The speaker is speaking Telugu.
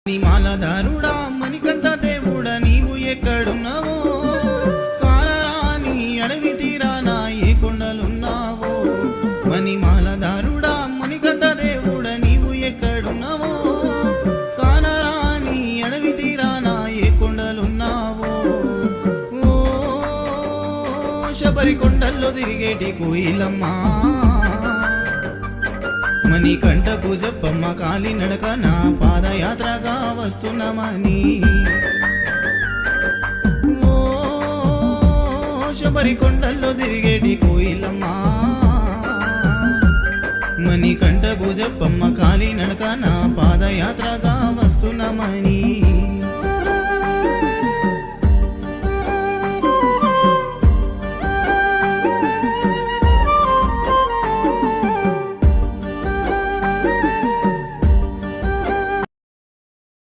నీ మాలదారుడా మణికంఠ దేవుడా నీవు ఎక్కడున్నావో కాలరాని అడవి తీరానా ఏ కొండలున్నావో మణి మాలదారుడా మణికంఠ దేవుడా నీవు ఎక్కడున్నావో కాలరాని అడవి తీరానా ఏ కొండలున్నావో ఓ శబరి కొండల్లో తిరిగేటి కోయిలమ్మా మణికంఠకు చెప్పమ్మ కాలి నడక నా పాదయాత్రగా వస్తున్నామని ఓ శబరి కొండల్లో తిరిగేటి కోయిలమ్మా మణికంఠకు చెప్పమ్మ కాలి నడక నా పాదయాత్రగా వస్తున్నామని